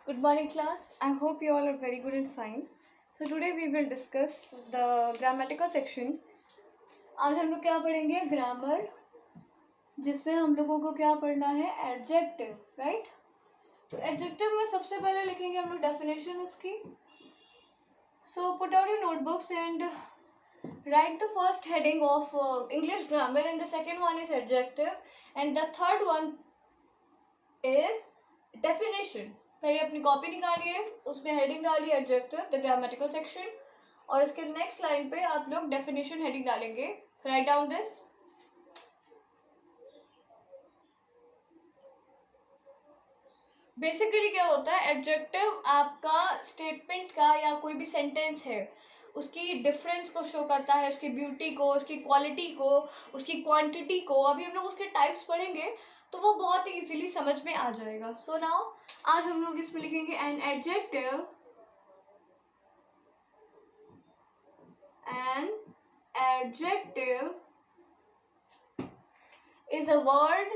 Good morning, class. I hope you all are very good and fine. So today we will discuss the grammatical section. आज हम लोग क्या पढ़ेंगे? Grammar, जिसमें हम लोगों को क्या पढ़ना है? Adjective, right? तो एडजेक्टिव में सबसे पहले लिखेंगे हम लोग डेफिनेशन उसकी. So put out your notebooks and write the first heading of English grammar, and the second one is adjective, and the third one is definition. पहले अपनी कॉपी निकालिए, उसमें हेडिंग डालिए एडजेक्टिव द ग्रामेटिकल सेक्शन, और इसके next line पे आप लोग डेफिनेशन हेडिंग डालेंगे. Write down this. बेसिकली क्या होता है? एडजेक्टिव आपका स्टेटमेंट का या कोई भी सेंटेंस है उसकी डिफरेंस को शो करता है, उसकी ब्यूटी को, उसकी क्वालिटी को, उसकी क्वांटिटी को. अभी हम लोग उसके टाइप्स पढ़ेंगे तो वो बहुत ही इजीली समझ में आ जाएगा. सो नाउ आज हम लोग इसमें लिखेंगे an adjective. An adjective is a word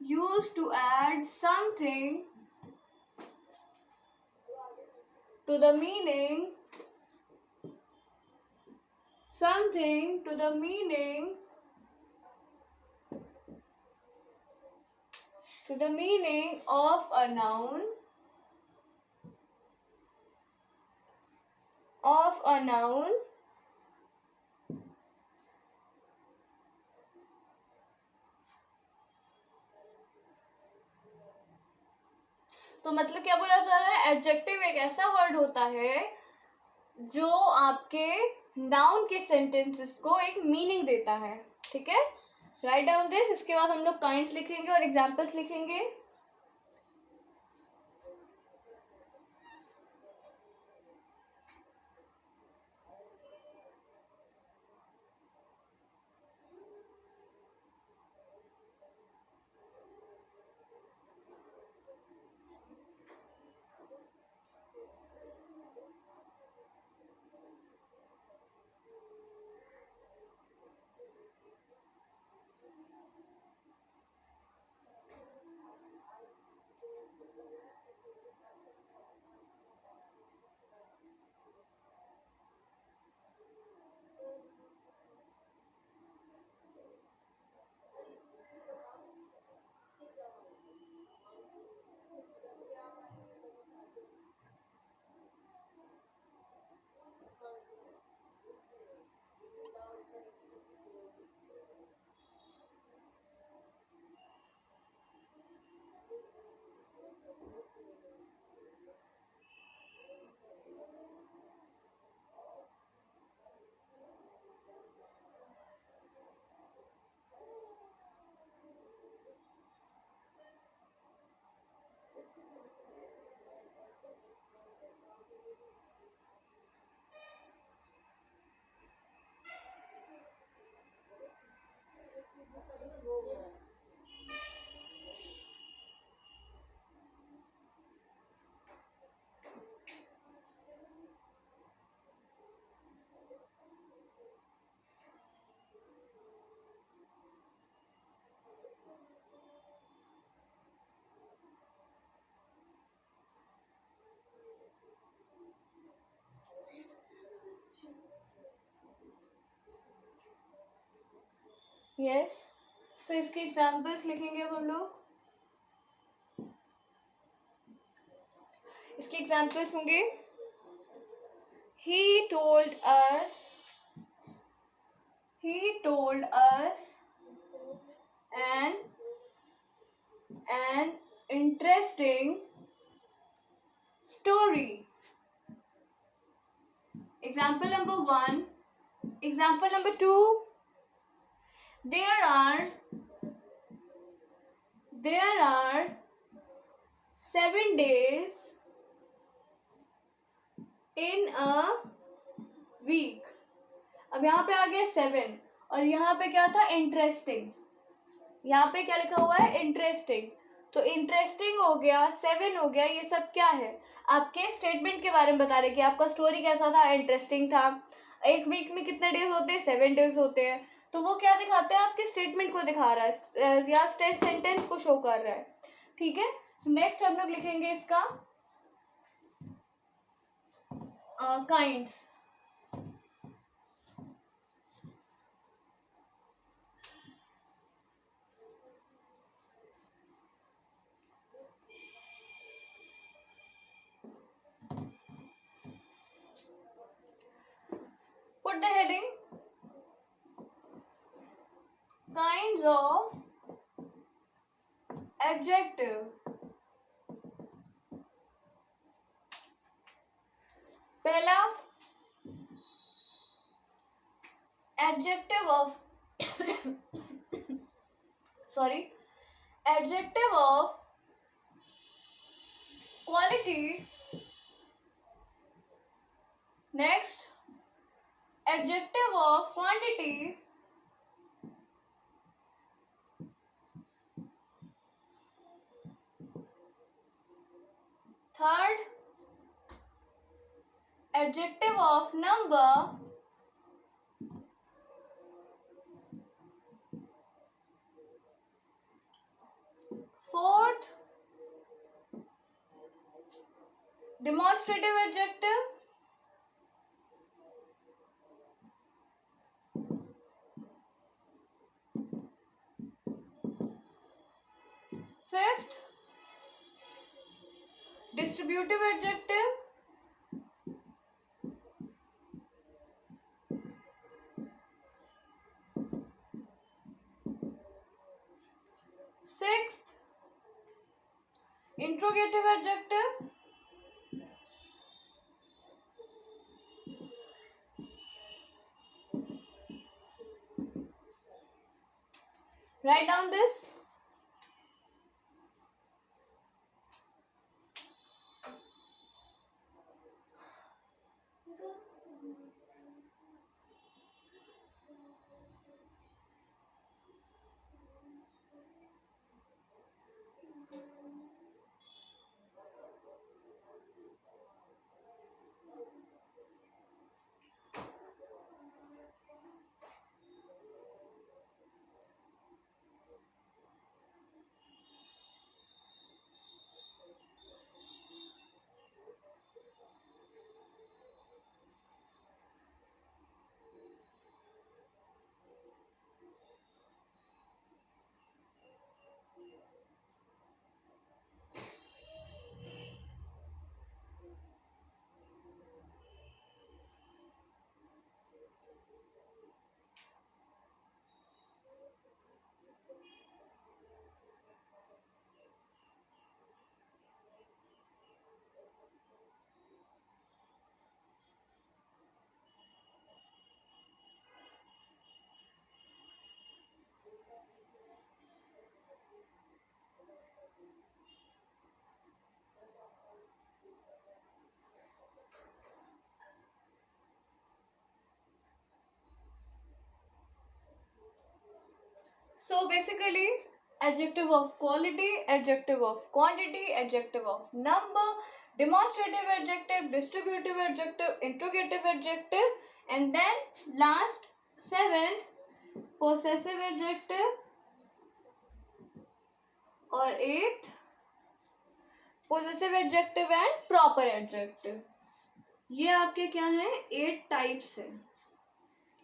used to add something to the meaning of a noun तो मतलब क्या बोला जा रहा है? एडजेक्टिव एक ऐसा वर्ड होता है जो आपके नाउन के सेंटेंसेस को एक मीनिंग देता है. ठीक है, राइट डाउन दिस. इसके बाद हम लोग काइंड्स लिखेंगे और एग्जांपल्स लिखेंगे. यस, सो इसके एग्जांपल्स लिखेंगे अब हम लोग. इसके एग्जांपल्स होंगे he told us an interesting story. Example number 1. Example number 2. There are 7 days in a week. अब यहाँ पे आ गया 7 और यहाँ पे क्या था? इंटरेस्टिंग. यहाँ पे क्या लिखा हुआ है, इंटरेस्टिंग। तो इंटरेस्टिंग हो गया, 7 हो गया, ये सब क्या है, आपके स्टेटमेंट के बारे में बता रहे कि आपका स्टोरी कैसा था, इंटरेस्टिंग था। एक वीक में कितने डेज होते हैं, 7 डेज होते हैं। तो वो क्या दिखाते हैं, आपके स्टेटमेंट को दिखा रहा है या सेंटेंस को शो कर रहा है। ठीक है, नेक्स्ट हम लोग लिखेंगे इसका kinds. Put the heading kinds of adjective. पहला adjective of sorry, adjective of quality. Next, adjective of quantity. Third, adjective of number. Fourth, demonstrative adjective. Fifth, distributive adjective. Sixth, interrogative adjective. Write down this. So basically, adjective of quality, adjective of quantity, adjective of number, demonstrative adjective, distributive adjective, interrogative adjective, and then last 7th, possessive adjective, और 8th, possessive adjective and proper adjective. ये आपके क्या हैं, 8 types हैं,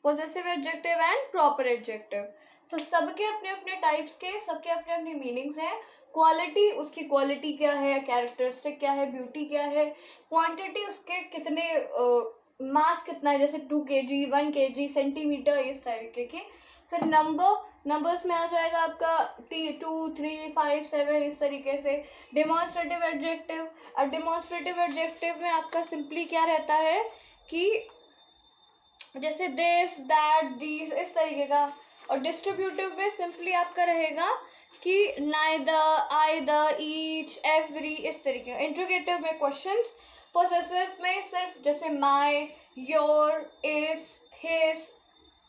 possessive adjective and proper adjective. तो सबके अपने अपने टाइप्स के, सबके अपने अपने मीनिंग्स हैं. क्वालिटी, उसकी क्वालिटी क्या है, कैरेक्टरिस्टिक क्या है, ब्यूटी क्या है. क्वांटिटी, उसके कितने मास कितना है, जैसे 2 kg 1 kg सेंटीमीटर, इस तरीके के. फिर नंबर्स में आ जाएगा आपका 2 3 5 7 इस तरीके से. डेमोन्स्ट्रेटिव एडजेक्टिव, और डेमोन्स्ट्रेटिव एडजेक्टिव में आपका सिंपली क्या रहता है कि जैसे दिस दैट दीज इस तरीके का. और डिस्ट्रीब्यूटिव में सिंपली आपका रहेगा कि नाइदर, आइदर, ईच, एवरी इस तरीके का. इंट्रोगेटिव में क्वेश्चंस. पोसेसिव में सिर्फ जैसे my, your, its, his.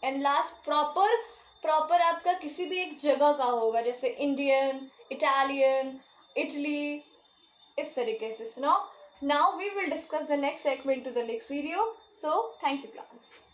And last proper, proper आपका किसी भी एक जगह का होगा, जैसे इंडियन, इटालियन, इटली, इस तरीके से. Now we will discuss the next segment to the next video. So thank you class.